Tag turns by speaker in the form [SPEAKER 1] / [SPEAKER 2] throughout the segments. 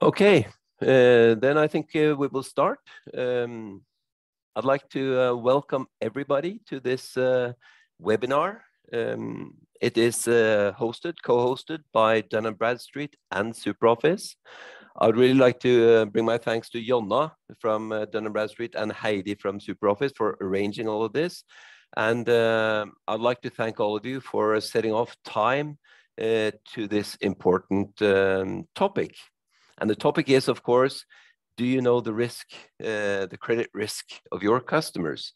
[SPEAKER 1] Okay, then I think we will start. I'd like to welcome everybody to this webinar. It is co-hosted by Dun Bradstreet and SuperOffice. I'd really like to bring my thanks to Jonna from Dun Bradstreet and Heidi from SuperOffice for arranging all of this. And I'd like to thank all of you for setting off time to this important topic. And the topic is, of course, do you know the risk, the credit risk of your customers?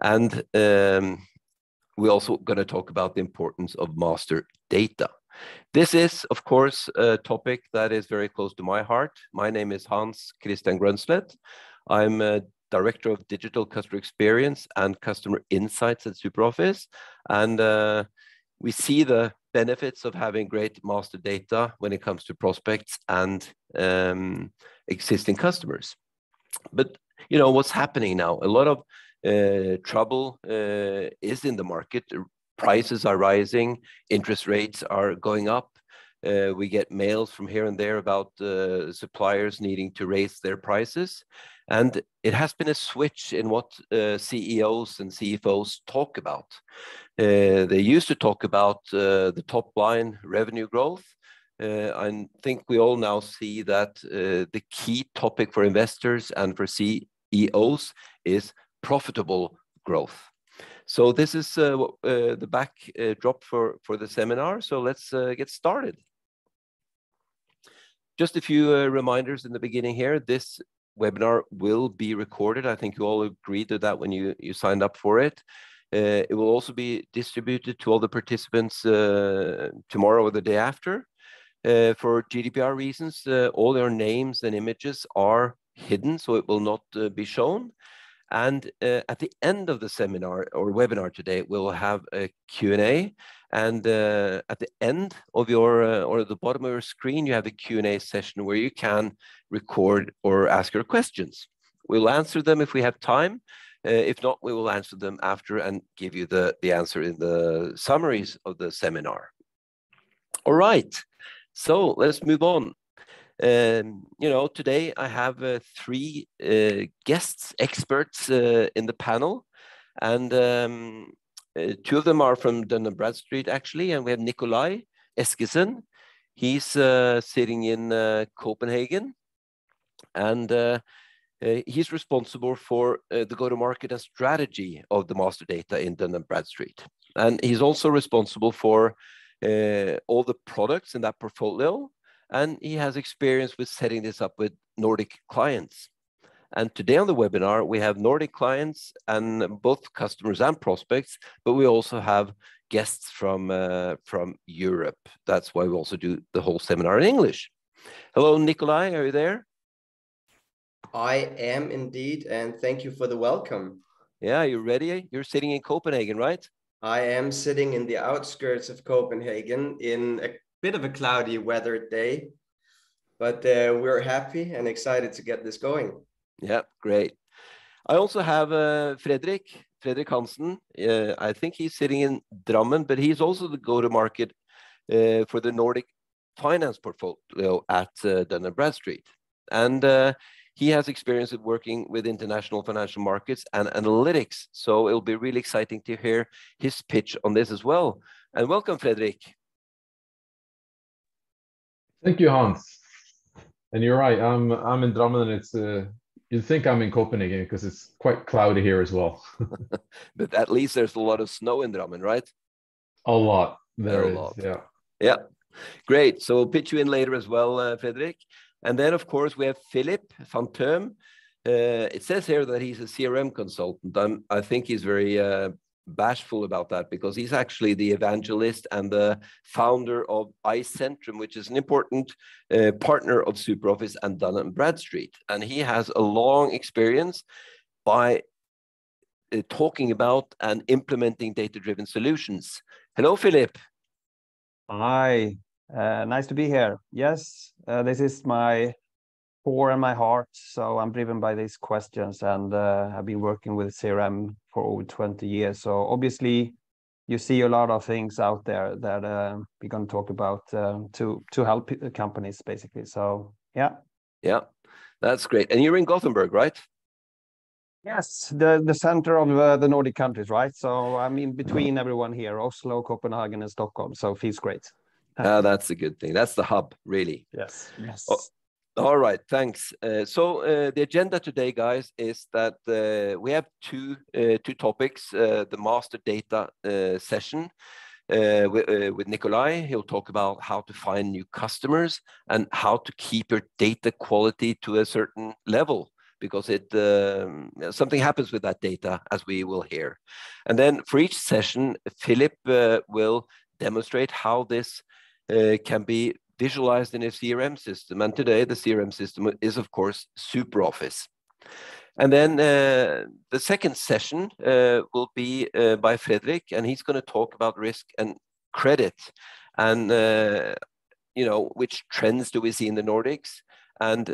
[SPEAKER 1] And we're also going to talk about the importance of master data. This is, of course, a topic that is very close to my heart. My name is Hans Christian Grønslet. I'm a Director of Digital Customer Experience and Customer Insights at SuperOffice. And we see the benefits of having great master data when it comes to prospects and existing customers. But you know what's happening now? A lot of trouble is in the market. Prices are rising, interest rates are going up. We get mails from here and there about suppliers needing to raise their prices. And it has been a switch in what CEOs and CFOs talk about. They used to talk about the top line revenue growth. I think we all now see that the key topic for investors and for CEOs is profitable growth. So this is the backdrop for the seminar. So let's get started. Just a few reminders in the beginning here. This webinar will be recorded. I think you all agreed to that when you signed up for it. It will also be distributed to all the participants tomorrow or the day after. For GDPR reasons, all their names and images are hidden, so it will not be shown. And at the end of the seminar or webinar today, we'll have a Q&A. And at the end of your, or at the bottom of your screen, you have a Q&A session where you can record or ask your questions. We'll answer them if we have time. If not, we will answer them after and give you the answer in the summaries of the seminar. All right, so let's move on. You know, today I have three guests, experts in the panel, and two of them are from Dun Bradstreet actually, and we have Nikolai Eskesen. He's sitting in Copenhagen, and he's responsible for the go-to-market and strategy of the master data in Dun Bradstreet, and he's also responsible for all the products in that portfolio. And he has experience with setting this up with Nordic clients. And today on the webinar, we have Nordic clients and both customers and prospects, but we also have guests from Europe. That's why we also do the whole seminar in English. Hello, Nikolai, are you there?
[SPEAKER 2] I am indeed, and thank you for the welcome.
[SPEAKER 1] Yeah, you ready? You're sitting in Copenhagen, right?
[SPEAKER 2] I am sitting in the outskirts of Copenhagen in a bit of a cloudy weather day, but we're happy and excited to get this going.
[SPEAKER 1] Yeah, great. I also have Fredrik Hansen. I think he's sitting in Drammen, but he's also the go-to-market for the Nordic finance portfolio at Dun Bradstreet. And he has experience of working with international financial markets and analytics. So it'll be really exciting to hear his pitch on this as well. And welcome, Fredrik.
[SPEAKER 3] Thank you, Hans. And you're right. I'm in Drammen, and it's you'd think I'm in Copenhagen because it's quite cloudy here as well.
[SPEAKER 1] But at least there's a lot of snow in Drammen, right?
[SPEAKER 3] A lot. There
[SPEAKER 1] a
[SPEAKER 3] is,
[SPEAKER 1] lot.
[SPEAKER 3] yeah.
[SPEAKER 1] Yeah, great. So we'll pitch you in later as well, Fredrik. And then, of course, we have Philip van Term. It says here that he's a CRM consultant. I think he's very bashful about that because he's actually the evangelist and the founder of I-Centrum, which is an important partner of SuperOffice and Dun Bradstreet. And he has a long experience by talking about and implementing data-driven solutions. Hello, Philip.
[SPEAKER 4] Hi, nice to be here. Yes, this is my core and my heart. So I'm driven by these questions, and I've been working with CRM for over 20 years. So obviously, you see a lot of things out there that we're going to talk about to help companies, basically. So yeah.
[SPEAKER 1] Yeah, that's great. And you're in Gothenburg, right?
[SPEAKER 4] Yes, the center of the Nordic countries, right? So I'm in between everyone here, Oslo, Copenhagen, and Stockholm. So it feels great.
[SPEAKER 1] That's a good thing. That's the hub, really.
[SPEAKER 4] Yes. Yes.
[SPEAKER 1] Oh, all right, thanks. So the agenda today, guys, is that we have two topics. The master data session with Nikolai. He'll talk about how to find new customers and how to keep your data quality to a certain level, because something happens with that data, as we will hear. And then for each session, Philip will demonstrate how this can be visualized in a CRM system. And today the CRM system is, of course, SuperOffice. And then the second session will be by Fredrik, and he's going to talk about risk and credit, and which trends do we see in the Nordics, and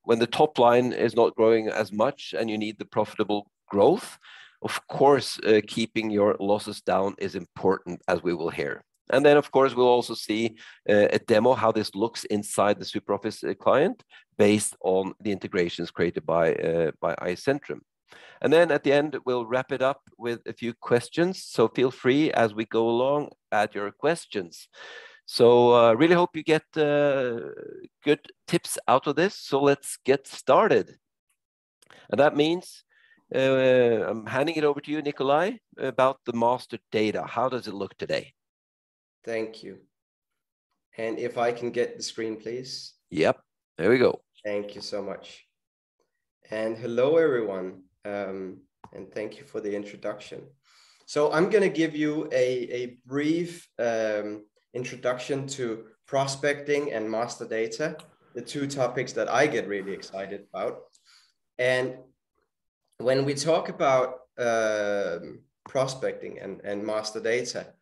[SPEAKER 1] when the top line is not growing as much and you need the profitable growth, of course, keeping your losses down is important, as we will hear. And then, of course, we'll also see a demo how this looks inside the SuperOffice client based on the integrations created by I-Centrum. And then at the end, we'll wrap it up with a few questions. So feel free as we go along, add your questions. So really hope you get good tips out of this. So let's get started. And that means I'm handing it over to you, Nikolai, about the master data. How does it look today?
[SPEAKER 2] Thank you. And if I can get the screen, please.
[SPEAKER 1] Yep, there we go.
[SPEAKER 2] Thank you so much. And hello, everyone. And thank you for the introduction. So I'm going to give you a brief introduction to prospecting and master data, the two topics that I get really excited about. And when we talk about prospecting and master data,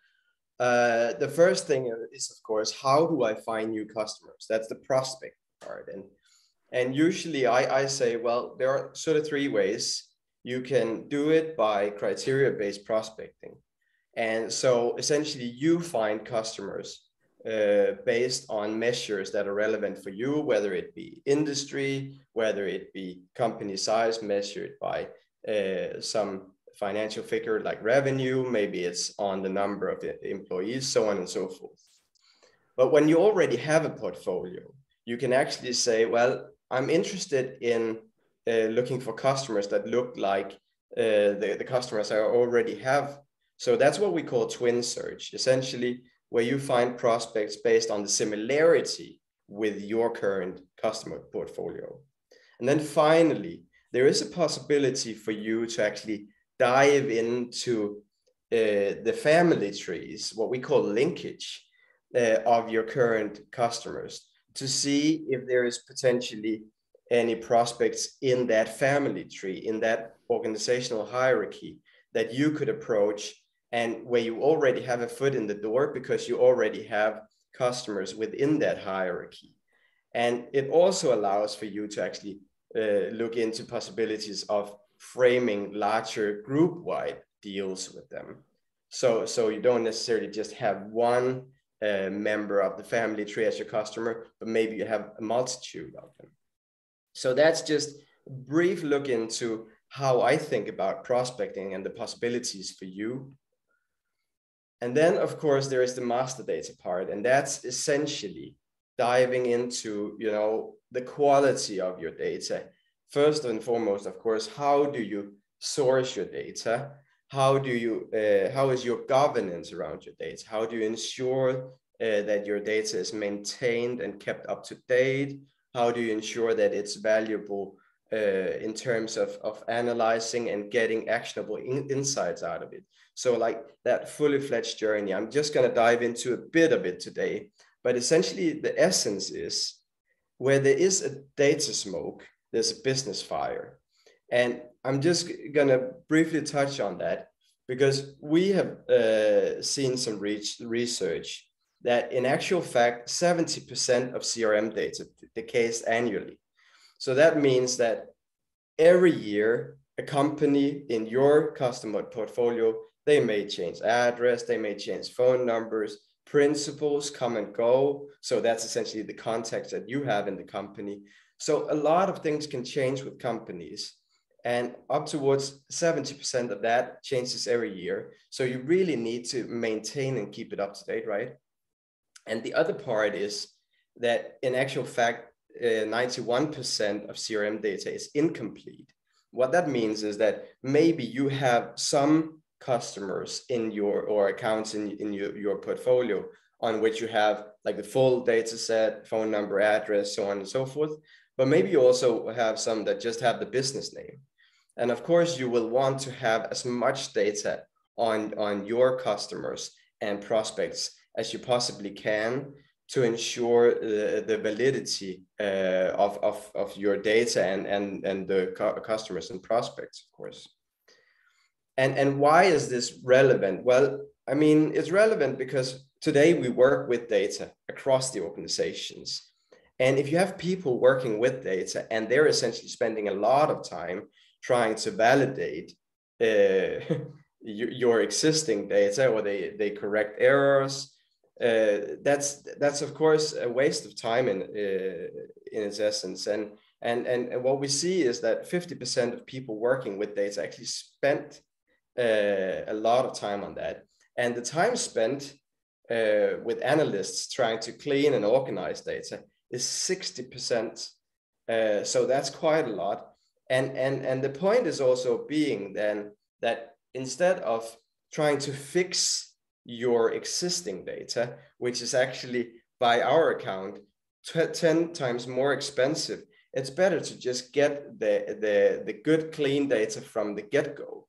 [SPEAKER 2] the first thing is, of course, how do I find new customers? That's the prospect part. And usually I say, well, there are sort of three ways. You can do it by criteria-based prospecting. And so essentially you find customers based on measures that are relevant for you, whether it be industry, whether it be company size measured by some financial figure like revenue, maybe it's on the number of employees, so on and so forth. But when you already have a portfolio, you can actually say, well, I'm interested in looking for customers that look like the customers I already have. So that's what we call twin search, essentially, where you find prospects based on the similarity with your current customer portfolio. And then finally, there is a possibility for you to actually dive into the family trees, what we call linkage of your current customers, to see if there is potentially any prospects in that family tree, in that organizational hierarchy that you could approach, and where you already have a foot in the door because you already have customers within that hierarchy. And it also allows for you to actually look into possibilities of framing larger group-wide deals with them. So you don't necessarily just have one member of the family tree as your customer, but maybe you have a multitude of them. So that's just a brief look into how I think about prospecting and the possibilities for you. And then, of course, there is the master data part, and that's essentially diving into, the quality of your data. First and foremost, of course, how do you source your data? How is your governance around your data? How do you ensure that your data is maintained and kept up to date? How do you ensure that it's valuable in terms of analyzing and getting actionable insights out of it? So like that fully fledged journey, I'm just going to dive into a bit of it today. But essentially the essence is, where there is a data smoke, there's a business fire. And I'm just going to briefly touch on that, because we have seen some research that in actual fact, 70% of CRM data decays annually. So that means that every year, a company in your customer portfolio, they may change address, they may change phone numbers, principals come and go. So that's essentially the context that you have in the company. So a lot of things can change with companies, and up towards 70% of that changes every year. So you really need to maintain and keep it up to date, right? And the other part is that in actual fact, 91% of CRM data is incomplete. What that means is that maybe you have some customers in your, or accounts in your portfolio on which you have like the full data set, phone number, address, so on and so forth. But maybe you also have some that just have the business name. And of course, you will want to have as much data on your customers and prospects as you possibly can to ensure the validity of your data and the customers and prospects, of course. And why is this relevant? Well, I mean, it's relevant because today we work with data across the organizations. And if you have people working with data and they're essentially spending a lot of time trying to validate your existing data, or they correct errors, that's of course a waste of time in its essence. And what we see is that 50% of people working with data actually spent a lot of time on that. And the time spent with analysts trying to clean and organize data is 60%. So that's quite a lot. And the point is also being then that instead of trying to fix your existing data, which is actually by our account 10 times more expensive, it's better to just get the good clean data from the get-go.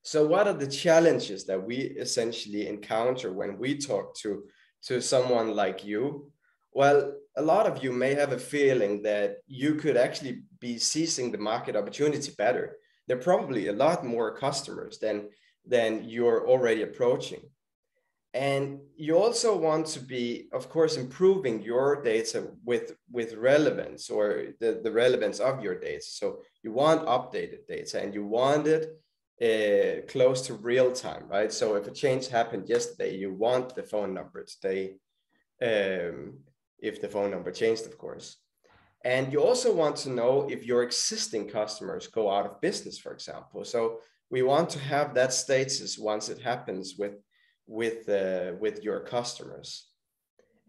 [SPEAKER 2] So what are the challenges that we essentially encounter when we talk to someone like you? Well, a lot of you may have a feeling that you could actually be seizing the market opportunity better. There are probably a lot more customers than you're already approaching. And you also want to be, of course, improving your data with relevance, or the relevance of your data. So you want updated data and you want it close to real time, right? So if a change happened yesterday, you want the phone number today, if the phone number changed, of course. And you also want to know if your existing customers go out of business, for example. So we want to have that status once it happens with your customers.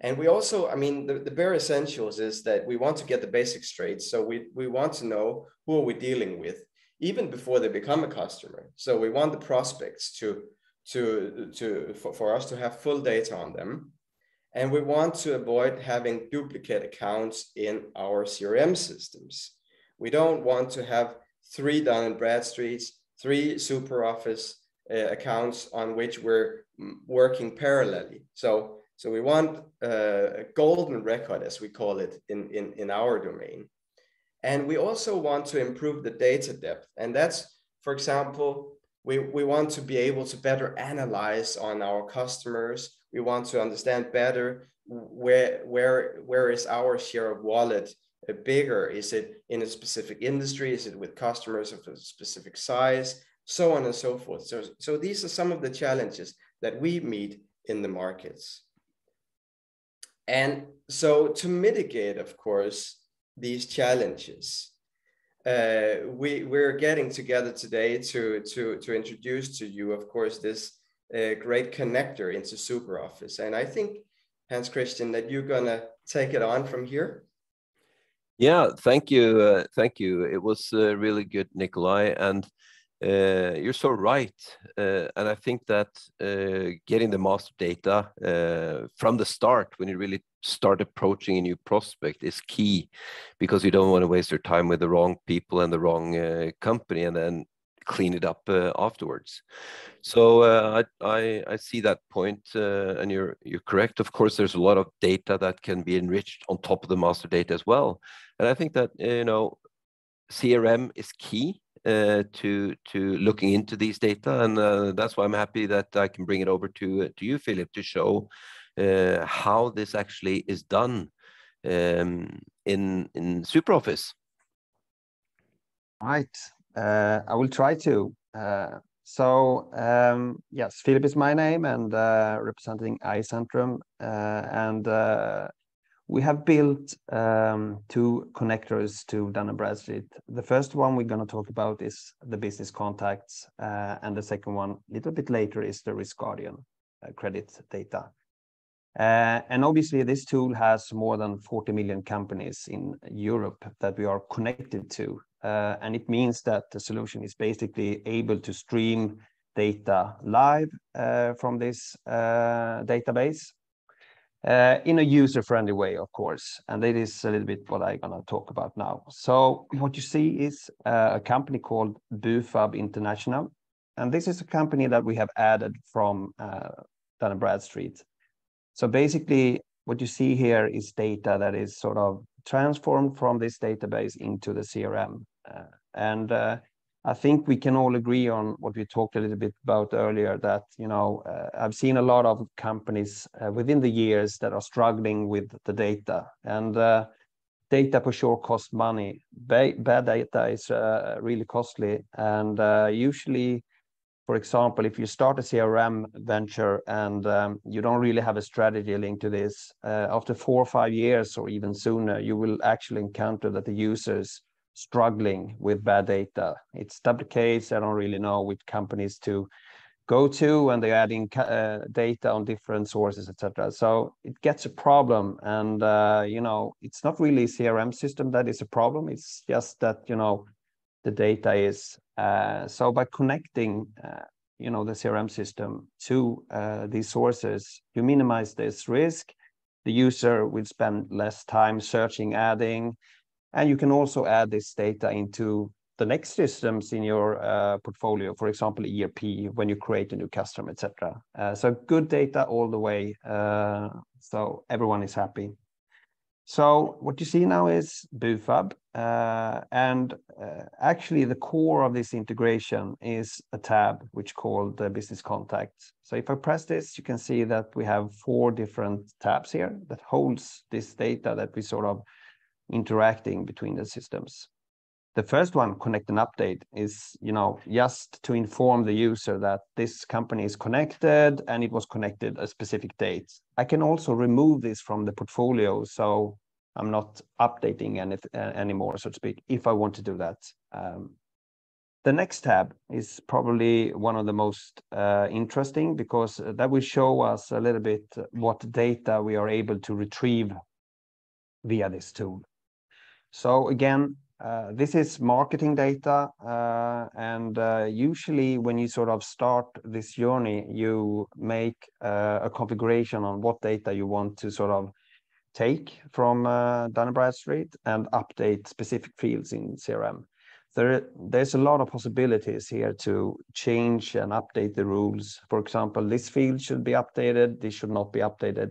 [SPEAKER 2] And we also, I mean, the bare essentials is that we want to get the basics straight. So we want to know who are we dealing with even before they become a customer. So we want the prospects for us to have full data on them. And we want to avoid having duplicate accounts in our CRM systems. We don't want to have 3 Dun Bradstreets, 3 SuperOffice accounts on which we're working parallelly. So we want a golden record, as we call it in our domain. And we also want to improve the data depth. And that's, for example, we want to be able to better analyze on our customers. We want to understand better where is our share of wallet bigger? Is it in a specific industry? Is it with customers of a specific size? So on and so forth. So these are some of the challenges that we meet in the markets. And so to mitigate, of course, these challenges, we're getting together today to introduce to you, of course, this great connector into SuperOffice. And I think, Hans Christian, that you're gonna take it on from here.
[SPEAKER 1] Yeah, thank you. Thank you. It was really good, Nikolai. And you're so right. And I think that getting the master data from the start, when you really start approaching a new prospect, is key, because you don't want to waste your time with the wrong people and the wrong company and then clean it up afterwards. So I see that point, and you're correct. Of course, there's a lot of data that can be enriched on top of the master data as well. And I think that CRM is key to looking into these data, and that's why I'm happy that I can bring it over to you, Philip, to show how this actually is done in SuperOffice.
[SPEAKER 4] Right. I will try to. Yes, Philip is my name, and representing I-Centrum, and we have built two connectors to Dun Bradstreet. The first one we're going to talk about is the business contacts, and the second one, a little bit later, is the risk guardian credit data. And obviously, this tool has more than 40 million companies in Europe that we are connected to. And it means that the solution is basically able to stream data live from this database in a user-friendly way, of course. And that is a little bit what I'm going to talk about now. So what you see is a company called Bufab International. And this is a company that we have added from Dun Bradstreet. So basically, what you see here is data that is sort of transformed from this database into the CRM. I think we can all agree on what we talked a little bit about earlier, that, you know, I've seen a lot of companies within the years that are struggling with the data. And data for sure costs money. Bad data is really costly. And usually, for example, if you start a CRM venture and you don't really have a strategy linked to this, after 4 or 5 years or even sooner, you will actually encounter that the users struggling with bad data. It's duplicates. I don't really know which companies to go to, and they're adding data on different sources, etc. So it gets a problem, and you know, it's not really a CRM system that is a problem. It's just that, you know, the data is. So by connecting, you know, the CRM system to these sources, you minimize this risk. The user will spend less time searching, adding, and you can also add this data into the next systems in your portfolio, for example, ERP, when you create a new customer, etc. So good data all the way, so everyone is happy. So what you see now is Bufab, and actually the core of this integration is a tab which called Business Contacts. So if I press this, you can see that we have 4 different tabs here that holds this data that we sort of interacting between the systems. The first one, connect and update, is, you know, just to inform the user that this company is connected and it was connected a specific date. I can also remove this from the portfolio, so I'm not updating anymore, so to speak, if I want to do that. The next tab is probably one of the most interesting, because that will show us a little bit what data we are able to retrieve via this tool. So again, this is marketing data, and usually when you sort of start this journey, you make a configuration on what data you want to sort of take from Dun Bradstreet and update specific fields in CRM. There's a lot of possibilities here to change and update the rules. For example, this field should be updated, this should not be updated.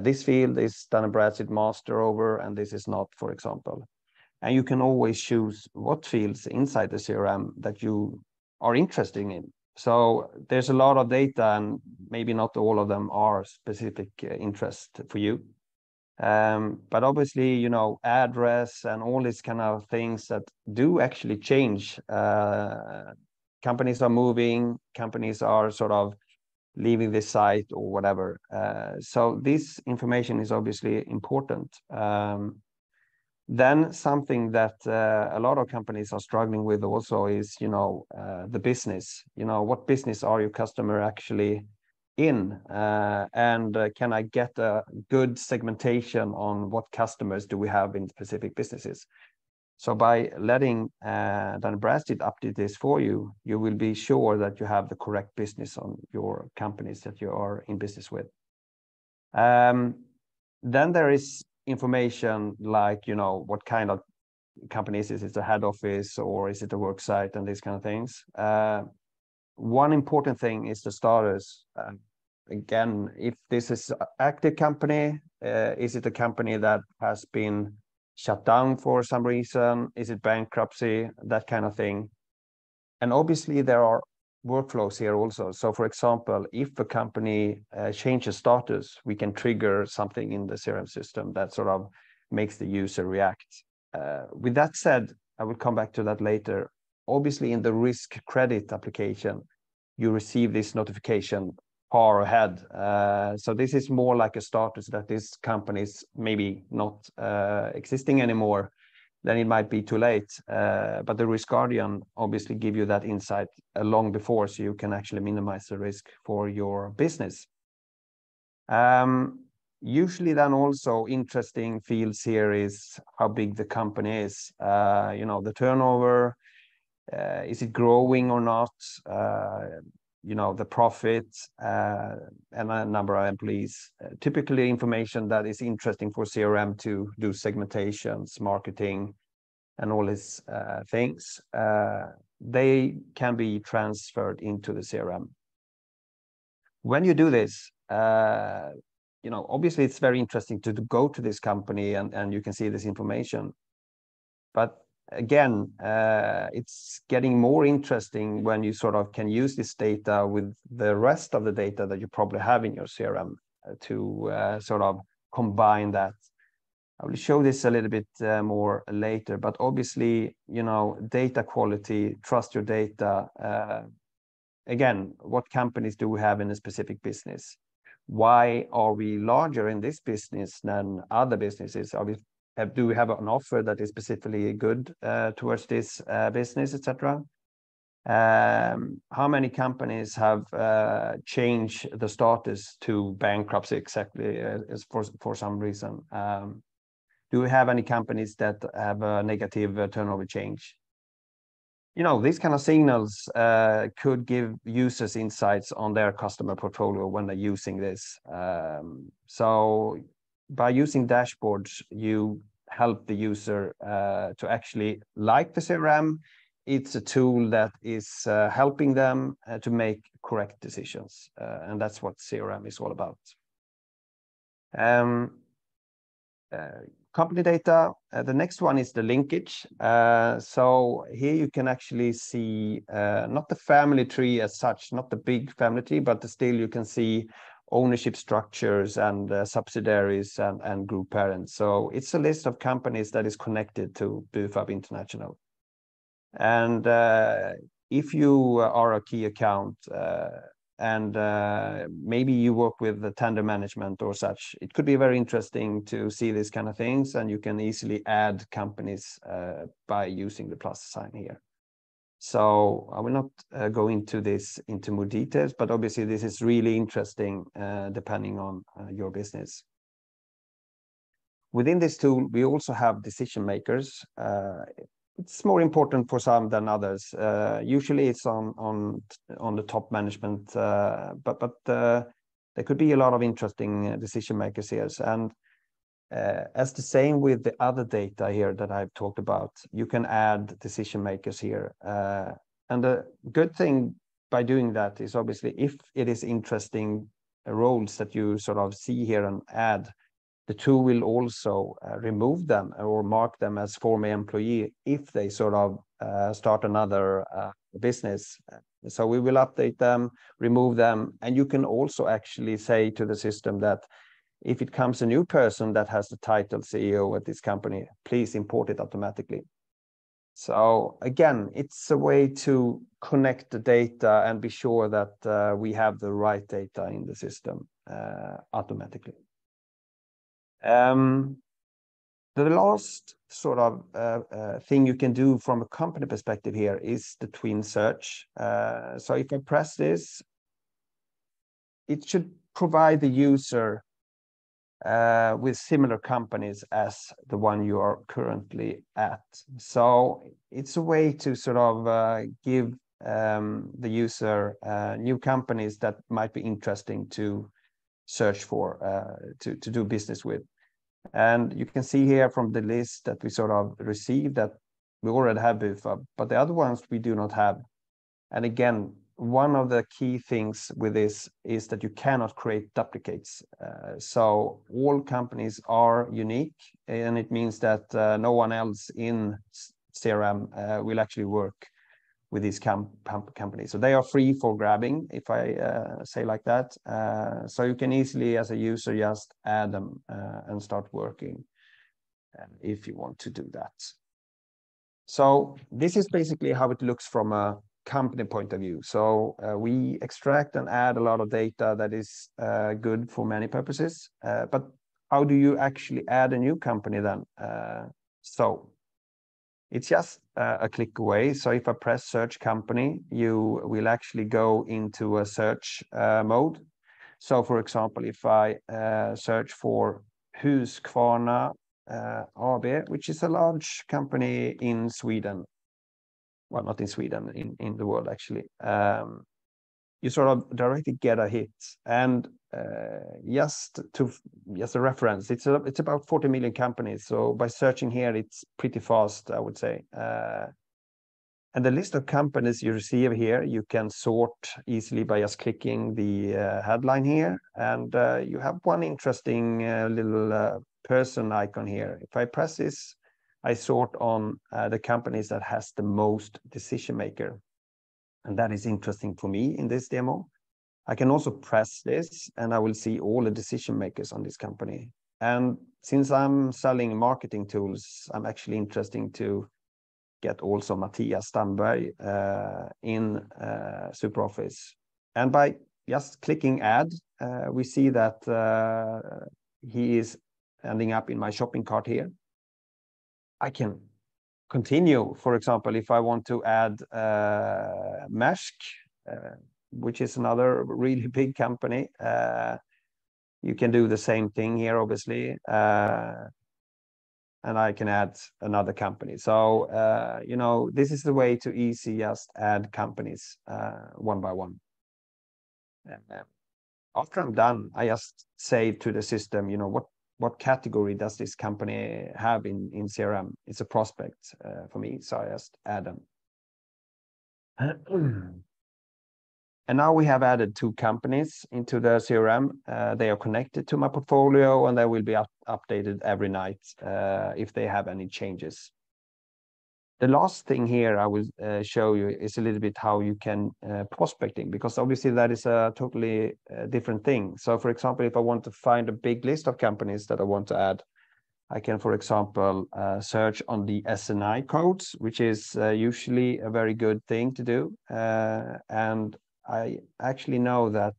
[SPEAKER 4] This field is Dun Bradstreet master over, and this is not, for example. And you can always choose what fields inside the CRM that you are interested in. So there's a lot of data, and maybe not all of them are specific interest for you. But obviously, you know, address and all these kind of things that do actually change. Companies are moving, companies are sort of leaving this site or whatever. So this information is obviously important. Then something that a lot of companies are struggling with also is, you know, the business. You know, what business are your customer actually in? And can I get a good segmentation on what customers do we have in specific businesses? So by letting Dun Bradstreet update this for you, you will be sure that you have the correct business on your companies that you are in business with. Then there is information like, you know, what kind of companies is it, a head office or is it a work site, and these kind of things. One important thing is the status. Again, if this is an active company, is it a company that has been shut down for some reason? Is it bankruptcy? That kind of thing. And obviously there are workflows here also. So for example, if a company changes status, we can trigger something in the CRM system that sort of makes the user react. With that said, I will come back to that later. Obviously in the risk credit application, you receive this notification far ahead. So this is more like a status that this company is maybe not existing anymore. Then it might be too late. But the Risk Guardian obviously give you that insight long before, so you can actually minimize the risk for your business. Usually then also interesting fields here is how big the company is. You know, the turnover, is it growing or not? You know, the profit, and a number of employees. Typically information that is interesting for CRM to do segmentations, marketing, and all these things. They can be transferred into the CRM. When you do this, you know, obviously it's very interesting to go to this company and you can see this information. But again, it's getting more interesting when you sort of can use this data with the rest of the data that you probably have in your CRM to sort of combine that. I will show this a little bit more later, but obviously, you know, data quality, trust your data. Again, what companies do we have in a specific business? Why are we larger in this business than other businesses? Do we have an offer that is specifically good towards this business, etc.? How many companies have changed the status to bankruptcy exactly for some reason? Do we have any companies that have a negative turnover change? You know, these kind of signals could give users insights on their customer portfolio when they're using this. So by using dashboards, you help the user to actually like the CRM. It's a tool that is helping them to make correct decisions. And that's what CRM is all about. Company data. The next one is the linkage. So here you can actually see not the family tree as such, not the big family tree, but still you can see ownership structures and subsidiaries and group parents. So it's a list of companies that is connected to Bufab International. And if you are a key account and maybe you work with the tender management or such, it could be very interesting to see these kind of things, and you can easily add companies by using the plus sign here. So I will not go into this into more details, but obviously this is really interesting depending on your business. Within this tool, we also have decision makers. It's more important for some than others. Usually it's on the top management, but there could be a lot of interesting decision makers here. And as the same with the other data here that I've talked about, you can add decision makers here. And the good thing by doing that is obviously if it is interesting roles that you sort of see here and add, the tool will also remove them or mark them as former employee if they sort of start another business. So we will update them, remove them, and you can also actually say to the system that if it comes a new person that has the title CEO at this company, please import it automatically. So again, it's a way to connect the data and be sure that we have the right data in the system automatically. The last sort of thing you can do from a company perspective here is the twin search. So if I press this, it should provide the user with similar companies as the one you are currently at. So it's a way to sort of give the user new companies that might be interesting to search for, to do business with. And you can see here from the list that we sort of received that we already have Bufab, but the other ones we do not have. And again, one of the key things with this is that you cannot create duplicates. So all companies are unique, and it means that no one else in CRM will actually work with these companies. So they are free for grabbing, if I say like that. So you can easily, as a user, just add them and start working if you want to do that. So this is basically how it looks from a company point of view. So we extract and add a lot of data that is good for many purposes. But how do you actually add a new company then? So it's just a click away. So if I press search company, you will actually go into a search mode. So for example, if I search for Husqvarna AB, which is a large company in Sweden, well, not in Sweden, in the world actually, you sort of directly get a hit. And just a reference, it's about 40 million companies. So by searching here, it's pretty fast, I would say. And the list of companies you receive here, you can sort easily by just clicking the headline here. And you have one interesting little person icon here. If I press this, I sort on the companies that has the most decision maker. And that is interesting for me in this demo. I can also press this and I will see all the decision makers on this company. And since I'm selling marketing tools, I'm actually interested to get also Mattias Stamberg in SuperOffice. And by just clicking add, we see that he is ending up in my shopping cart here. I can continue. For example, if I want to add Maersk, which is another really big company, you can do the same thing here, obviously. And I can add another company. So, you know, this is the way to easy just add companies one by one. After I'm done, I just say to the system, you know, what category does this company have in CRM? It's a prospect for me, so I just add them. And now we have added 2 companies into the CRM. They are connected to my portfolio and they will be updated every night if they have any changes. The last thing here I will show you is a little bit how you can prospecting, because obviously that is a totally different thing. So for example, if I want to find a big list of companies that I want to add, I can, for example, search on the SNI codes, which is usually a very good thing to do. And I actually know that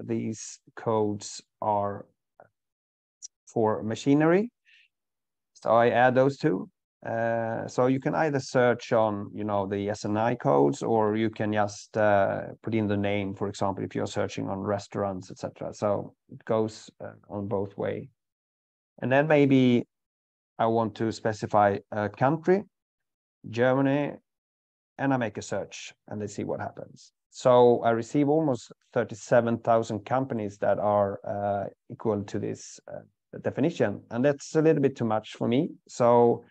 [SPEAKER 4] these codes are for machinery. So I add those 2. So you can either search on, you know, the SNI codes, or you can just put in the name, for example, if you're searching on restaurants, etc. So it goes on both ways. And then maybe I want to specify a country, Germany, and I make a search and let's see what happens. So I receive almost 37,000 companies that are equal to this definition. And that's a little bit too much for me. So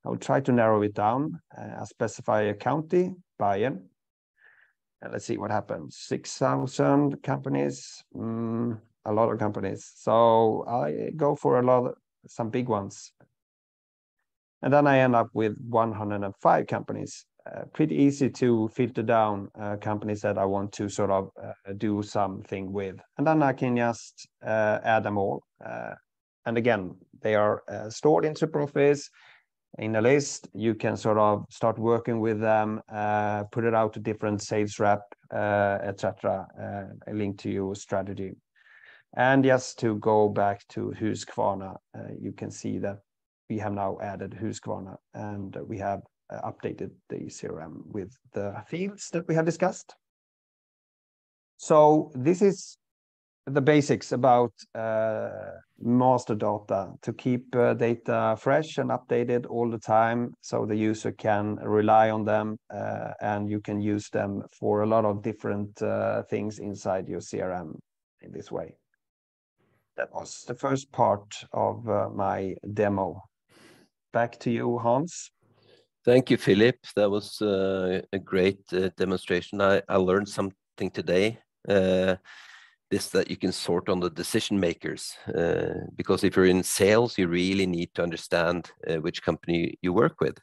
[SPEAKER 4] I will try to narrow it down. I specify a county, Bayern. And let's see what happens. 6,000 companies, a lot of companies. So I go for some big ones. And then I end up with 105 companies. Pretty easy to filter down companies that I want to sort of do something with. And then I can just add them all. And again, they are stored in SuperOffice in a list. You can sort of start working with them, put it out to different sales rep, etc. A link to your strategy. And just to go back to Husqvarna, you can see that we have now added Husqvarna and we have updated the CRM with the fields that we have discussed. So this is the basics about master data, to keep data fresh and updated all the time so the user can rely on them and you can use them for a lot of different things inside your CRM in this way. That was the first part of my demo. Back to you, Hans.
[SPEAKER 1] Thank you, Philip. That was a great demonstration. I learned something today. This that you can sort on the decision makers, because if you're in sales, you really need to understand which company you work with.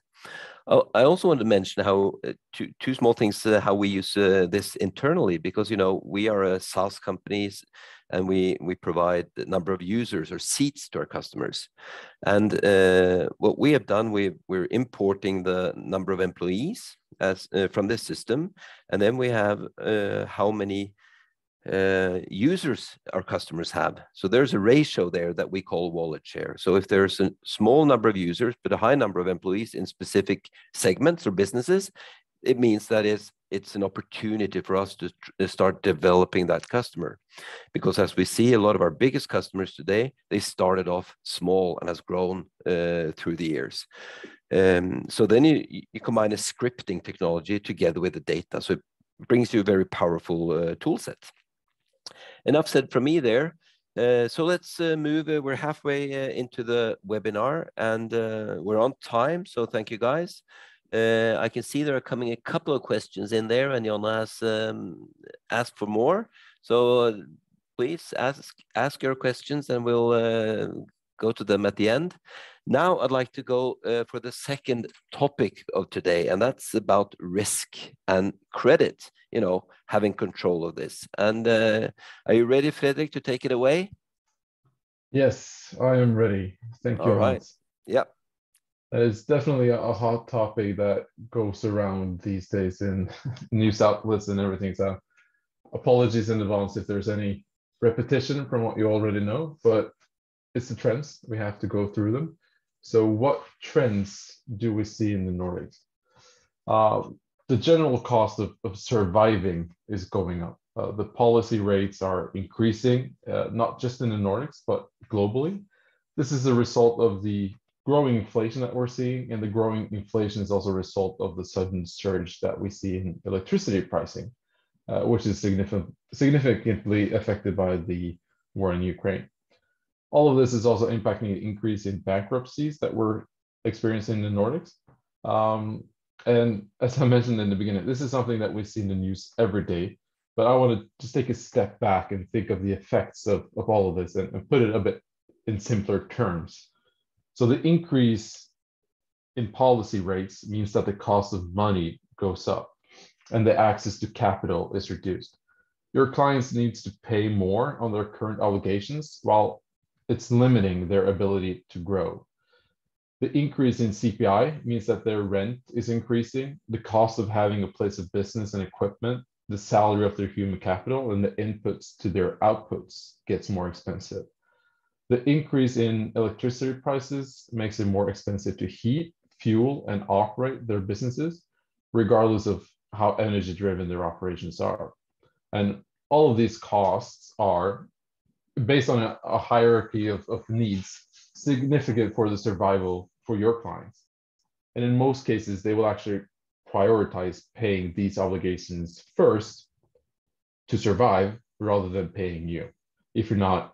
[SPEAKER 1] I also want to mention how two small things, how we use this internally, because, you know, we are a SaaS companies and we provide the number of users or seats to our customers. And what we have done, we're importing the number of employees as from this system, and then we have how many users our customers have. So there's a ratio there that we call wallet share. So if there's a small number of users but a high number of employees in specific segments or businesses, it means that it's an opportunity for us to start developing that customer. Because as we see, a lot of our biggest customers today, they started off small and has grown through the years. So then you combine a scripting technology together with the data. So it brings you a very powerful tool set. Enough said from me there. So let's move. We're halfway into the webinar, and we're on time. So thank you, guys. I can see there are coming a couple of questions in there, and Jonna has asked for more. So please ask your questions, and we'll go to them at the end. Now I'd like to go for the second topic of today, and that's about risk and credit, you know, having control of this. And are you ready, Fredrik, to take it away?
[SPEAKER 3] Yes, I am ready. Thank you,
[SPEAKER 1] All right.
[SPEAKER 3] Hans.
[SPEAKER 1] Yeah.
[SPEAKER 3] It's definitely a hot topic that goes around these days in news outlets and everything. So apologies in advance if there's any repetition from what you already know, but it's the trends. We have to go through them. So what trends do we see in the Nordics? The general cost of surviving is going up. The policy rates are increasing, not just in the Nordics, but globally. This is a result of the growing inflation that we're seeing, and the growing inflation is also a result of the sudden surge that we see in electricity pricing, which is significantly affected by the war in Ukraine. All of this is also impacting the increase in bankruptcies that we're experiencing in the Nordics. And as I mentioned in the beginning, this is something that we see in the news every day, but I want to just take a step back and think of the effects of all of this and put it a bit in simpler terms. So the increase in policy rates means that the cost of money goes up and the access to capital is reduced. Your clients needs to pay more on their current obligations while it's limiting their ability to grow. The increase in CPI means that their rent is increasing, the cost of having a place of business and equipment, the salary of their human capital, and the inputs to their outputs gets more expensive. The increase in electricity prices makes it more expensive to heat, fuel, and operate their businesses, regardless of how energy driven their operations are. And all of these costs are based on a hierarchy of needs significant for the survival for your clients. And in most cases, they will actually prioritize paying these obligations first to survive rather than paying you, if you're not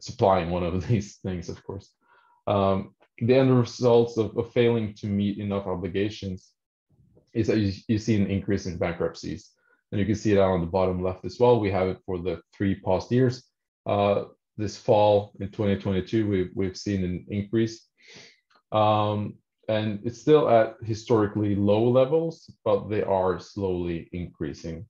[SPEAKER 3] supplying one of these things, of course. The end results of failing to meet enough obligations is that you see an increase in bankruptcies. And you can see it out on the bottom left as well. We have it for the 3 past years. This fall in 2022, we've seen an increase. And it's still at historically low levels, but they are slowly increasing.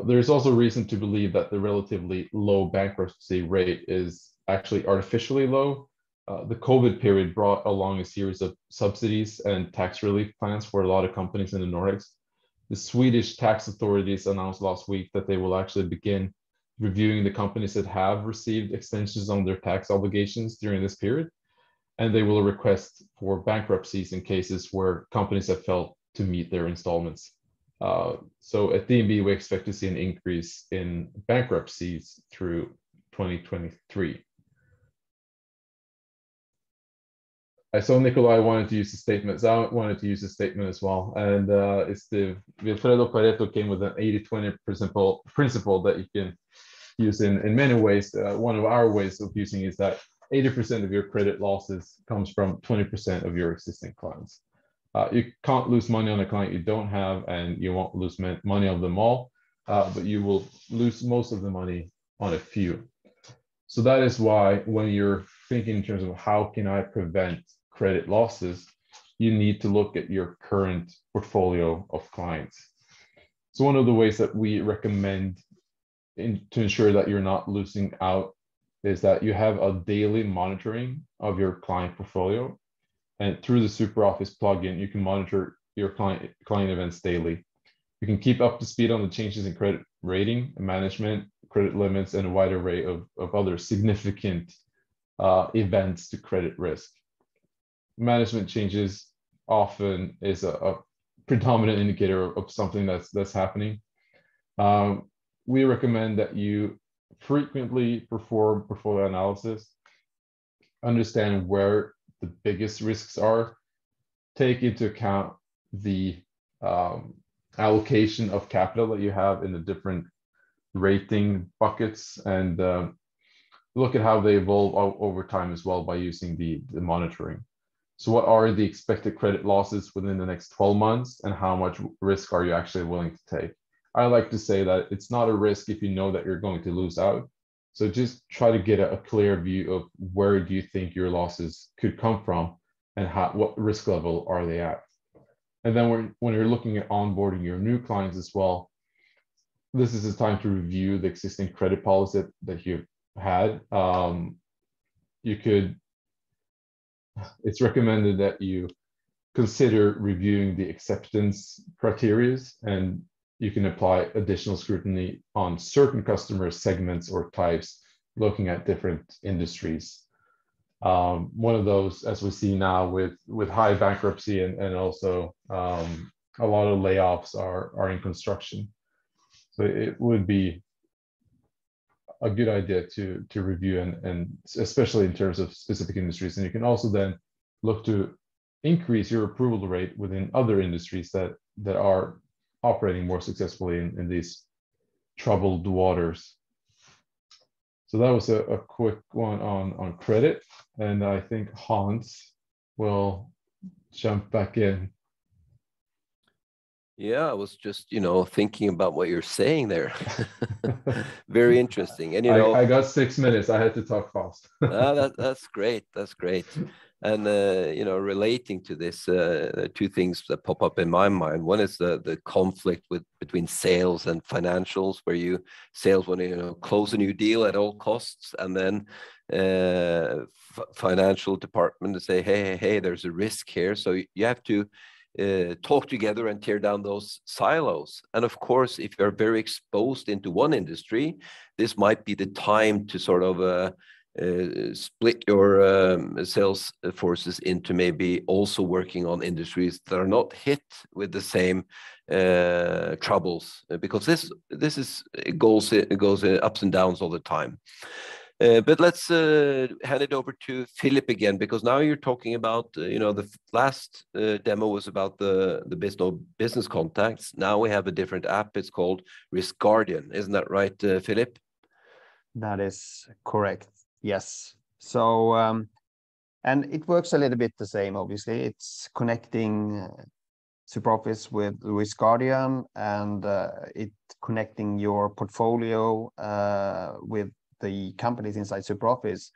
[SPEAKER 3] There's also reason to believe that the relatively low bankruptcy rate is actually artificially low. The COVID period brought along a series of subsidies and tax relief plans for a lot of companies in the Nordics. The Swedish tax authorities announced last week that they will actually begin reviewing the companies that have received extensions on their tax obligations during this period. And they will request for bankruptcies in cases where companies have failed to meet their installments. So at DNB, we expect to see an increase in bankruptcies through 2023. I saw Nikolai wanted to use the statement, so I wanted to use the statement as well. And it's the Wilfredo Pareto came with an 80-20 principle that you can use in many ways. One of our ways of using is that 80% of your credit losses comes from 20% of your existing clients. You can't lose money on a client you don't have, and you won't lose money on them all, but you will lose most of the money on a few. So that is why when you're thinking in terms of how can I prevent credit losses, you need to look at your current portfolio of clients. So one of the ways that we recommend to ensure that you're not losing out is that you have a daily monitoring of your client portfolio. And through the SuperOffice plugin, you can monitor your client events daily. You can keep up to speed on the changes in credit rating, management, credit limits, and a wide array of other significant events to credit risk. Management changes often is a predominant indicator of something that's happening. We recommend that you frequently perform portfolio analysis, understand where the biggest risks are, take into account the allocation of capital that you have in the different rating buckets, and look at how they evolve over time as well by using the monitoring. So what are the expected credit losses within the next 12 months, and how much risk are you actually willing to take? I like to say that it's not a risk if you know that you're going to lose out. So just try to get a clear view of where do you think your losses could come from, and what risk level are they at. And then when you're looking at onboarding your new clients as well, this is the time to review the existing credit policy that you've had. It's recommended that you consider reviewing the acceptance criteria, and you can apply additional scrutiny on certain customer segments or types, looking at different industries. One of those, as we see now with high bankruptcy and also a lot of layoffs are in construction. So it would be a good idea to review, and especially in terms of specific industries. And you can also then look to increase your approval rate within other industries that are operating more successfully in these troubled waters. So that was a quick one on credit, and I think Hans will jump back in.
[SPEAKER 1] Yeah, I was just, thinking about what you're saying there. Very interesting. And,
[SPEAKER 3] I got 6 minutes. I had to talk fast.
[SPEAKER 1] That's great. That's great. And, relating to this, two things that pop up in my mind. One is the conflict between sales and financials, where sales want to, close a new deal at all costs, and then financial department to say, hey, there's a risk here. So you have to talk together and tear down those silos. And of course, if you're very exposed into one industry, this might be the time to sort of split your sales forces into maybe also working on industries that are not hit with the same troubles, because it goes ups and downs all the time. But let's hand it over to Philip again, because now you're talking about, the last demo was about the business contacts. Now we have a different app. It's called Risk Guardian. Isn't that right, Philip?
[SPEAKER 4] That is correct. Yes. So, and it works a little bit the same, obviously. It's connecting SuperOffice with Risk Guardian, and it connecting your portfolio with the companies inside SuperOffice.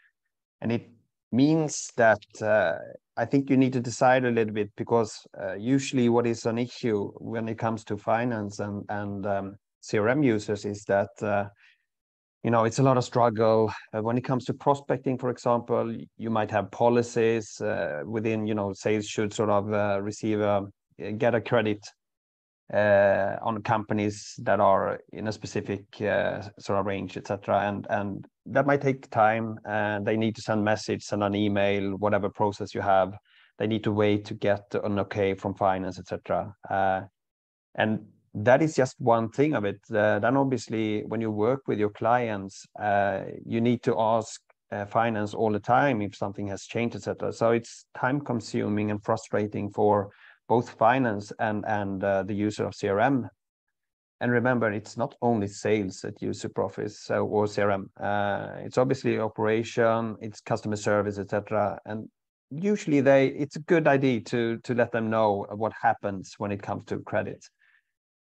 [SPEAKER 4] And it means that I think you need to decide a little bit, because usually what is an issue when it comes to finance and CRM users is that it's a lot of struggle when it comes to prospecting. For example, you might have policies within, sales should sort of get a credit on companies that are in a specific sort of range, etc. And that might take time, and they need to send message, send an email, whatever process you have. They need to wait to get an okay from finance, etc. And that is just one thing of it. Then obviously, when you work with your clients, you need to ask finance all the time if something has changed, etc. So it's time consuming and frustrating for both finance and the user of CRM. And remember, it's not only sales that use SuperOffice or CRM. It's obviously operation, it's customer service, etc. And usually it's a good idea to let them know what happens when it comes to credit.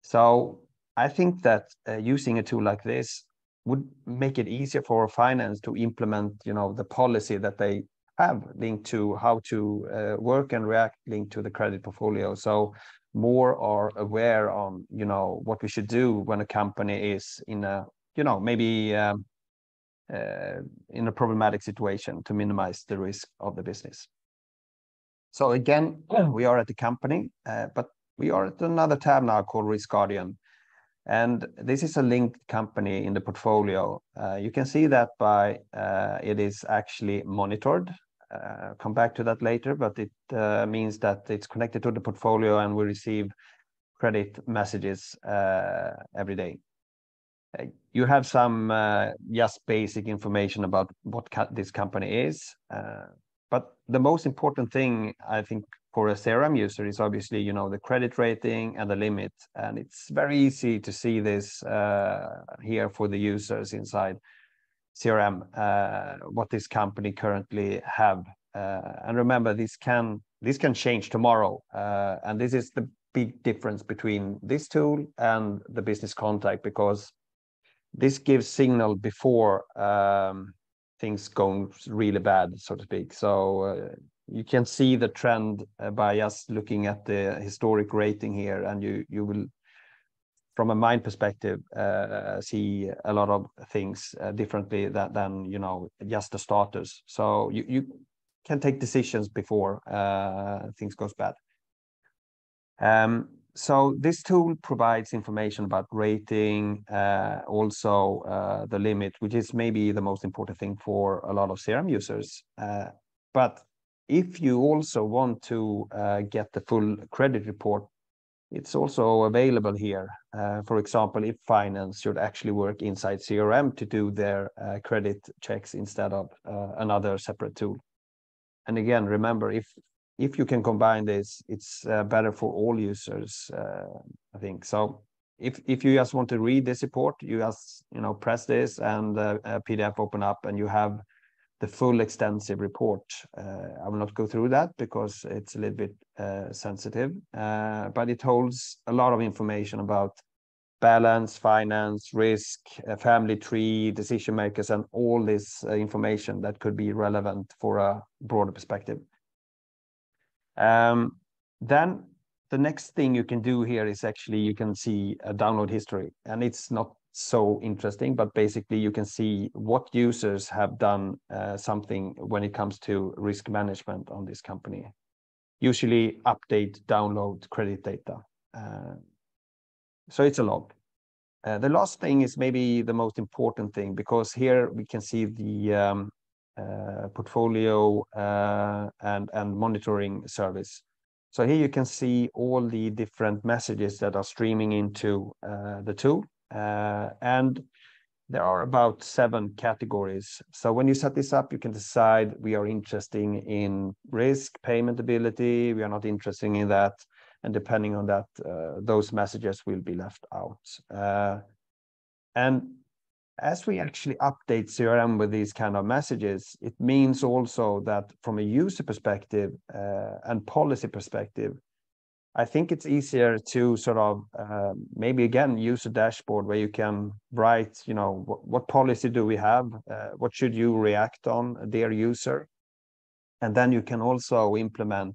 [SPEAKER 4] So I think that using a tool like this would make it easier for finance to implement, the policy that they have linked to how to work and react linked to the credit portfolio. So more are aware on, what we should do when a company is in a, maybe in a problematic situation, to minimize the risk of the business. So again, we are at the company, but we are at another tab now called Risk Guardian. And this is a linked company in the portfolio. You can see that by it is actually monitored. Come back to that later, but it means that it's connected to the portfolio and we receive credit messages every day. You have some just basic information about what this company is. But the most important thing, I think, for a CRM user is obviously, you know, the credit rating and the limit. And it's very easy to see this here for the users inside CRM, what this company currently have. And remember, this can change tomorrow. And this is the big difference between this tool and the business contact, because this gives signal before things go really bad, so to speak. So you can see the trend by just looking at the historic rating here, and you will, from a mind perspective, see a lot of things differently than you know, just the starters. So you can take decisions before things goes bad. So this tool provides information about rating, also the limit, which is maybe the most important thing for a lot of CRM users. But if you also want to get the full credit report, it's also available here. For example, if finance should actually work inside CRM to do their credit checks instead of another separate tool. And again, remember, if you can combine this, it's better for all users, I think. So if you just want to read this report, you just, you know, press this and a PDF open up and you have the full extensive report. I will not go through that because it's a little bit sensitive, but it holds a lot of information about balance, finance, risk, family tree, decision makers, and all this information that could be relevant for a broader perspective. Then the next thing you can do here is actually you can see a download history, and it's not so interesting, but basically you can see what users have done something when it comes to risk management on this company. Usually update, download credit data. So it's a log. The last thing is maybe the most important thing, because here we can see the portfolio and monitoring service. So here you can see all the different messages that are streaming into the tool, and there are about 7 categories. So when you set this up, you can decide we are interested in risk, payment ability, we are not interested in that, and depending on that, those messages will be left out. And as we actually update CRM with these kind of messages, it means also that from a user perspective and policy perspective, I think it's easier to sort of maybe again use a dashboard where you can write, you know, what policy do we have? What should you react on, dear user? And then you can also implement,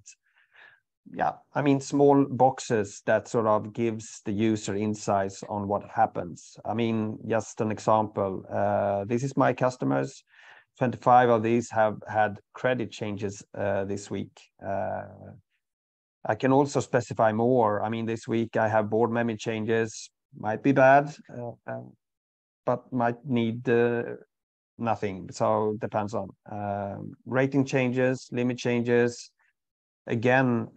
[SPEAKER 4] I mean, small boxes that sort of gives the user insights on what happens. I mean, just an example, this is my customers. 25 of these have had credit changes this week. I can also specify more. I mean, this week I have board member changes, might be bad, but might need nothing. So depends on rating changes, limit changes. Again,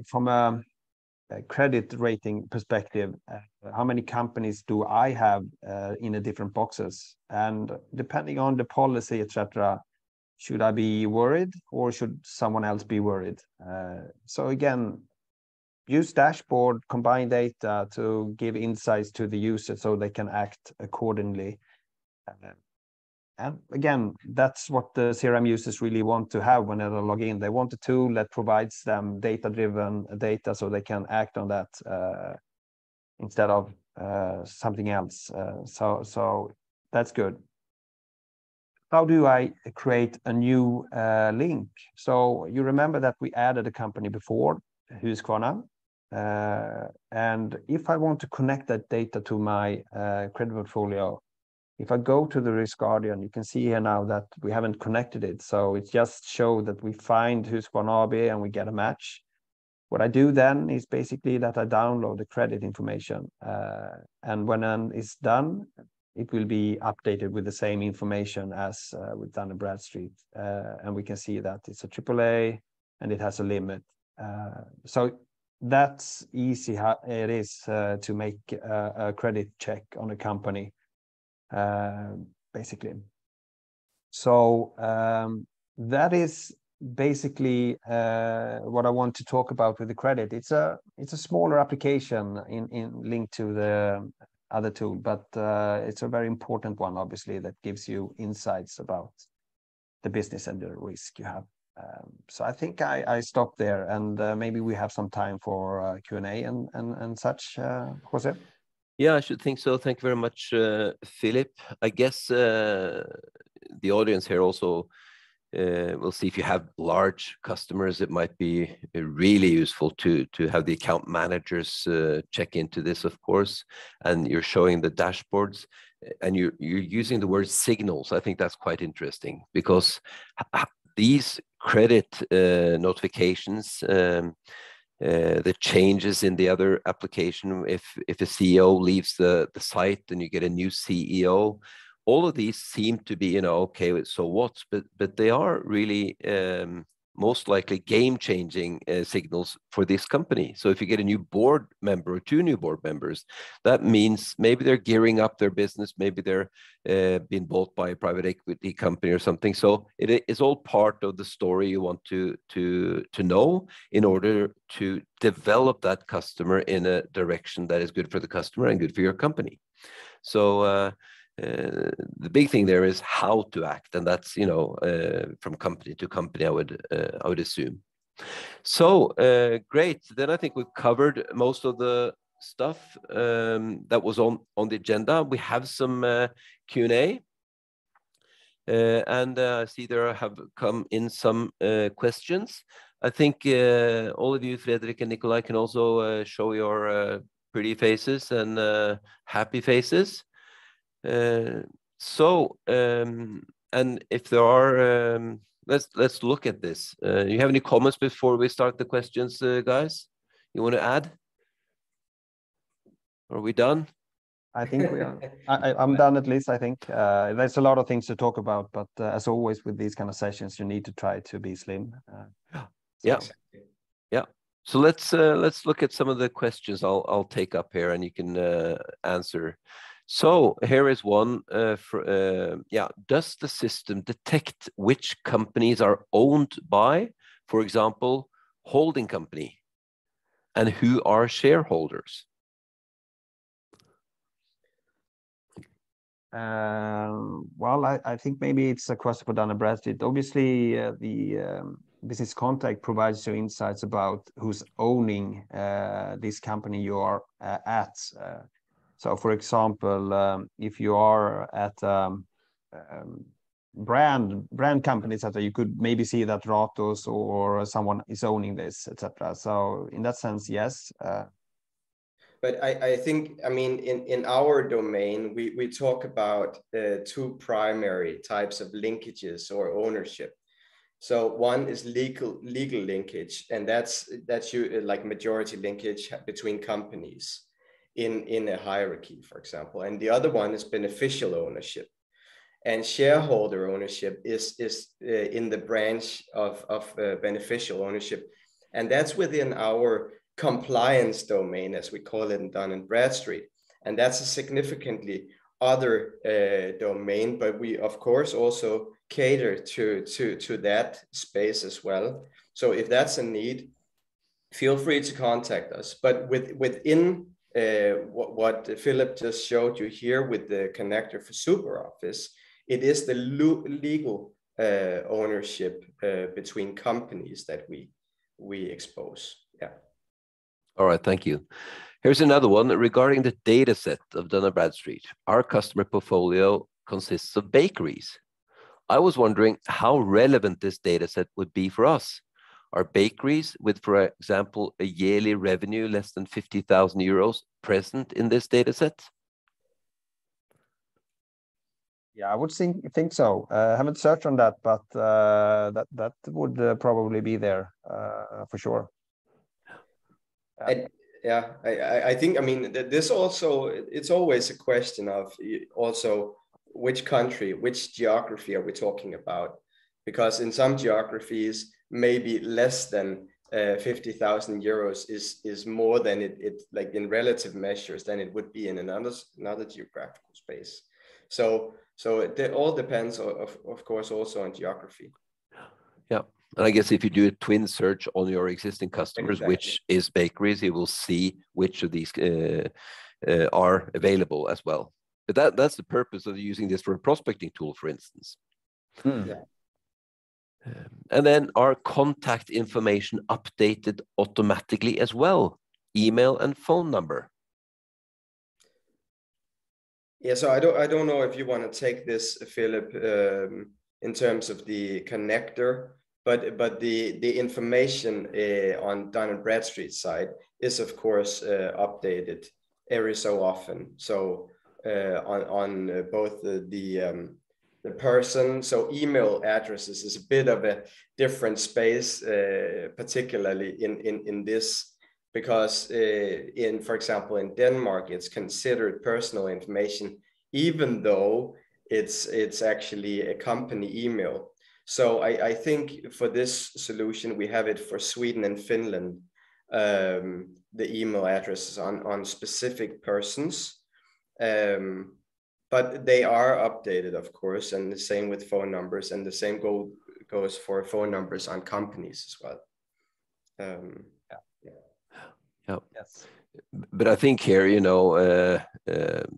[SPEAKER 4] from a credit rating perspective, how many companies do I have in the different boxes? And depending on the policy, etc., should I be worried or should someone else be worried? So again, use dashboard, combine data to give insights to the user so they can act accordingly. And again, that's what the CRM users really want to have when they log in. They want a tool that provides them data-driven data so they can act on that instead of something else. So that's good. How do I create a new link? So you remember that we added a company before, Husqvarna. And if I want to connect that data to my credit portfolio, if I go to the Risk Guardian, you can see here now that we haven't connected it. So it just shows that we find Husqvarna AB and we get a match. What I do then is basically that I download the credit information, and when it's done, it will be updated with the same information as with Dun Bradstreet, and we can see that it's a AAA and it has a limit. So that's easy how it is to make a credit check on a company, basically. So that is basically what I want to talk about with the credit. It's a smaller application in link to the other tool, but it's a very important one, obviously, that gives you insights about the business and the risk you have. So I think I stop there, and maybe we have some time for Q&A and such, Jose.
[SPEAKER 1] Yeah, I should think so. Thank you very much, Philip. I guess the audience here also will see if you have large customers, it might be really useful to have the account managers check into this, of course. And you're showing the dashboards, and you're using the word signals. I think that's quite interesting, because these credit notifications, the changes in the other application, if a CEO leaves the site and you get a new CEO, all of these seem to be, you know, okay, so what? But they are really most likely game-changing signals for this company. So if you get a new board member or 2 new board members, that means maybe they're gearing up their business, maybe they're being bought by a private equity company or something. So it is all part of the story you want to know in order to develop that customer in a direction that is good for the customer and good for your company. So the big thing there is how to act, and that's, you know, from company to company, I would assume. So great. Then I think we've covered most of the stuff that was on the agenda. We have some Q&A, and I see there have come in some questions. I think all of you, Fredrik and Nikolai, can also show your pretty faces and happy faces. And if there are, let's look at this. You have any comments before we start the questions, guys? You want to add? Are we done?
[SPEAKER 4] I think we are. I'm done, at least. I think there's a lot of things to talk about, but as always with these kind of sessions, you need to try to be slim.
[SPEAKER 1] Yeah. So let's look at some of the questions I'll take up here, and you can answer. So here is one. Does the system detect which companies are owned by, for example, holding company, and who are shareholders?
[SPEAKER 4] Well, I think maybe it's a question for Dun Bradstreet. Obviously, the business contact provides you insights about who's owning this company you are at. So, for example, if you are at brand companies, that you could maybe see that Ratos or someone is owning this, etc. So, in that sense, yes.
[SPEAKER 2] But I think, I mean, in our domain, we talk about 2 primary types of linkages or ownership. So one is legal linkage, and that's you like majority linkage between companies in a hierarchy, for example. And the other one is beneficial ownership. And shareholder ownership is in the branch of beneficial ownership. And that's within our compliance domain, as we call it in Dun Bradstreet. And that's a significantly other domain, but we of course also cater to that space as well. So if that's a need, feel free to contact us. But within what Philip just showed you here with the connector for SuperOffice, it is the legal ownership between companies that we expose. Yeah.
[SPEAKER 1] All right, thank you. Here's another one regarding the data set of Dun Bradstreet. Our customer portfolio consists of bakeries. I was wondering how relevant this data set would be for us. Are bakeries with, for example, a yearly revenue less than 50,000 euros present in this data set?
[SPEAKER 4] Yeah, I would think so. Haven't searched on that, but that would probably be there for sure.
[SPEAKER 2] And yeah, I think, I mean, this also, it's always a question of also which country, which geography are we talking about? Because in some geographies, maybe less than 50,000 euros is more than it like in relative measures than it would be in another geographical space. So it all depends, of course, also on geography.
[SPEAKER 1] Yeah. And I guess if you do a twin search on your existing customers,
[SPEAKER 2] Exactly.
[SPEAKER 1] which is bakeries, you will see which of these are available as well. But that's the purpose of using this for a prospecting tool, for instance.
[SPEAKER 2] Yeah.
[SPEAKER 1] And then our contact information updated automatically as well, email and phone number.
[SPEAKER 2] Yeah, so I don't know if you want to take this, Philip, in terms of the connector, but the information on Dun Bradstreet side is of course updated every so often. So on both the person, so email addresses is a bit of a different space, particularly in this. Because for example, in Denmark, it's considered personal information, even though it's actually a company email. So I think for this solution, we have it for Sweden and Finland, the email addresses on specific persons, but they are updated, of course, and the same with phone numbers, and the same goes for phone numbers on companies as well.
[SPEAKER 1] Yes. But I think here, you know,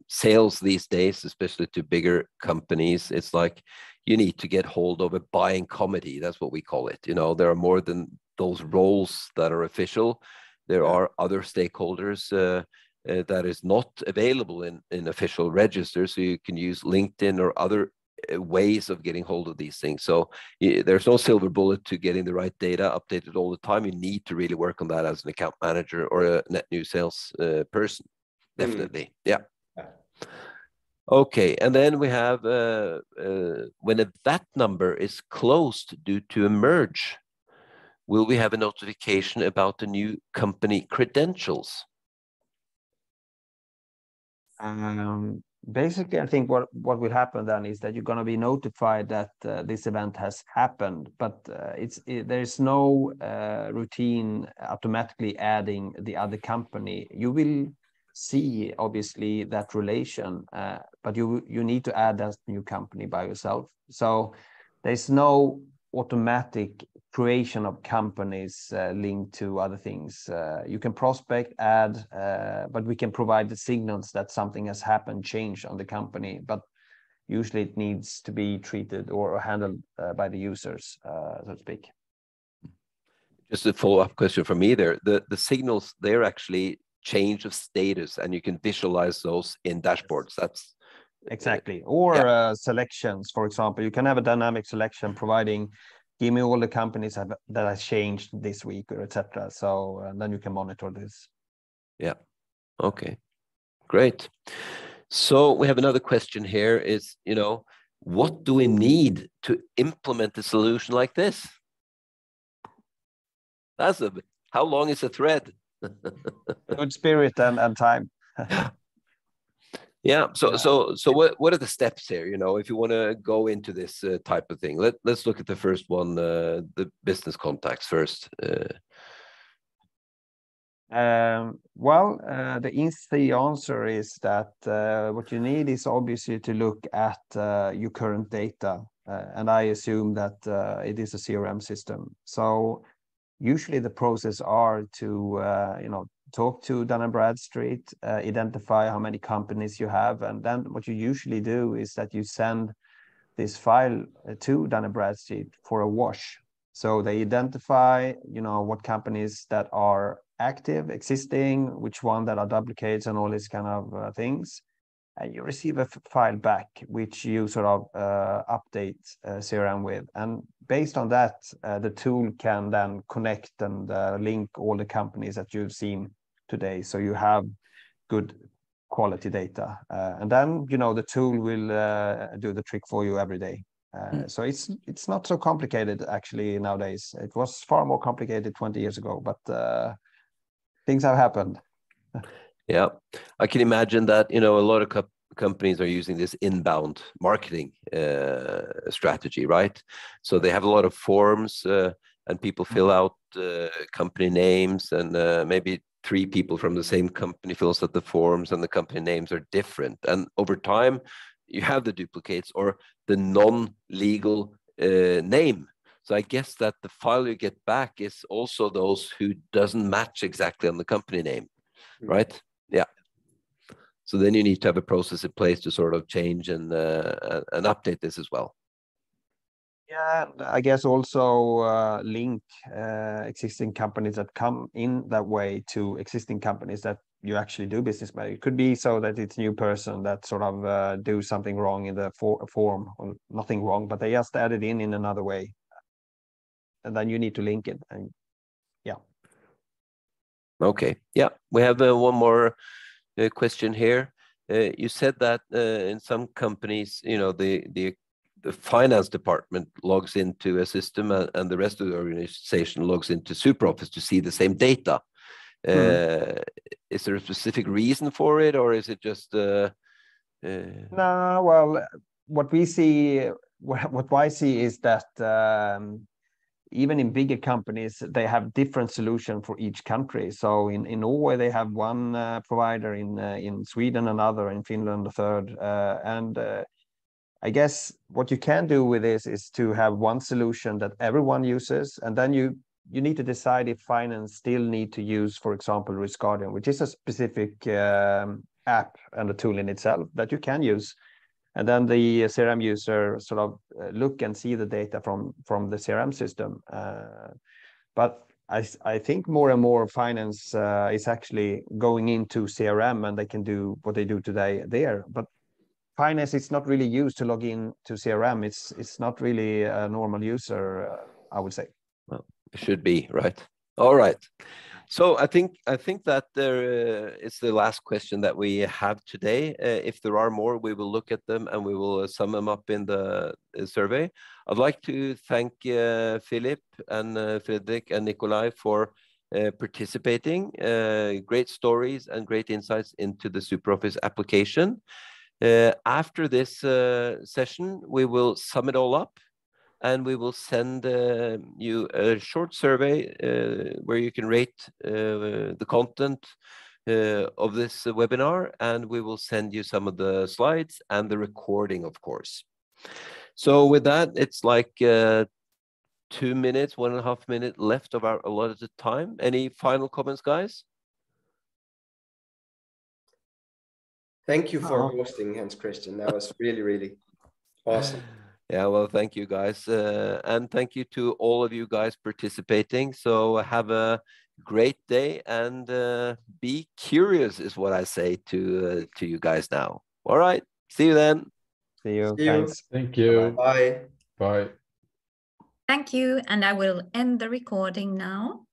[SPEAKER 1] sales these days, especially to bigger companies, it's like you need to get hold of a buying committee. That's what we call it. You know, there are more than those roles that are official. There are other stakeholders that is not available in official registers. So you can use LinkedIn or other ways of getting hold of these things. So there's no silver bullet to getting the right data updated all the time. You need to really work on that as an account manager or a net new sales person. Definitely. Yeah. Okay. And then we have when a VAT number is closed due to a merge, will we have a notification about the new company credentials?
[SPEAKER 4] Basically, I think what will happen then is that you're going to be notified that this event has happened, but there's no routine automatically adding the other company. You will see obviously that relation, but you need to add that new company by yourself. So there's no automatic creation of companies linked to other things. You can prospect, add, but we can provide the signals that something has happened, change on the company, but usually it needs to be treated or handled by the users, so to speak.
[SPEAKER 1] Just a follow-up question from me there. The signals, they're actually change of status, and you can visualize those in dashboards. That's
[SPEAKER 4] exactly. Or selections, for example, you can have a dynamic selection providing, give me all the companies that have changed this week, or etc. So then you can monitor this.
[SPEAKER 1] Yeah. Okay. Great. So we have another question here is, you know, what do we need to implement a solution like this? How long is a thread?
[SPEAKER 4] Good spirit and time.
[SPEAKER 1] Yeah. So what are the steps here? You know, if you want to go into this type of thing, let's look at the first one, the business contacts first.
[SPEAKER 4] The easy answer is that what you need is obviously to look at your current data, and I assume that it is a CRM system. So usually the process are to talk to Dun & Bradstreet, identify how many companies you have, and then what you usually do is that you send this file to Dun & Bradstreet for a wash. So they identify, what companies that are active, existing, which one that are duplicates, and all these kind of things. And you receive a file back, which you sort of update CRM with. And based on that, the tool can then connect and link all the companies that you've seen today. So you have good quality data. And then, the tool will do the trick for you every day. So it's not so complicated actually nowadays. It was far more complicated 20 years ago, but things have happened.
[SPEAKER 1] Yeah, I can imagine that, you know, a lot of companies are using this inbound marketing strategy, right? So they have a lot of forms and people fill out company names, and maybe 3 people from the same company fills out the forms, and the company names are different. And over time, you have the duplicates or the non-legal name. So I guess that the file you get back is also those who doesn't match exactly on the company name, right? Yeah. So then you need to have a process in place to sort of change and update this as well.
[SPEAKER 4] Yeah, I guess also link existing companies that come in that way to existing companies that you actually do business with. It could be so that it's a new person that sort of do something wrong in the form, or nothing wrong, but they just add it in another way. And then you need to link it. And yeah.
[SPEAKER 1] Okay. Yeah, we have one more question here. You said that in some companies, you know, the finance department logs into a system and the rest of the organization logs into SuperOffice to see the same data. Is there a specific reason for it, or is it just? No,
[SPEAKER 4] well, what we see, what I see is that even in bigger companies, they have different solutions for each country. So in Norway, they have one provider, in Sweden another, in Finland a third. I guess what you can do with this is to have one solution that everyone uses, and then you need to decide if finance still need to use, for example, Risk Guardian, which is a specific app and a tool in itself that you can use. And then the CRM user sort of look and see the data from the CRM system. But I think more and more finance is actually going into CRM, and they can do what they do today there. But finance is not really used to log in to CRM. It's not really a normal user, I would say.
[SPEAKER 1] Well, it should be, right? All right. So I think that there is the last question that we have today. If there are more, we will look at them and we will sum them up in the survey. I'd like to thank Philip and Fredrik and Nikolai for participating. Great stories and great insights into the SuperOffice application. After this session, we will sum it all up, and we will send you a short survey where you can rate the content of this webinar, and we will send you some of the slides and the recording, of course. So with that, it's like 2 minutes, 1.5 minutes left of our allotted time. Any final comments, guys?
[SPEAKER 2] Thank you for hosting, Hans Christian. That was really, really awesome.
[SPEAKER 1] Yeah, well, thank you guys. And thank you to all of you guys participating. So have a great day, and be curious is what I say to you guys now. All right. See you then.
[SPEAKER 4] See you.
[SPEAKER 2] See you.
[SPEAKER 4] Thanks.
[SPEAKER 3] Thank you.
[SPEAKER 2] Bye.
[SPEAKER 3] Bye.
[SPEAKER 5] Thank you. And I will end the recording now.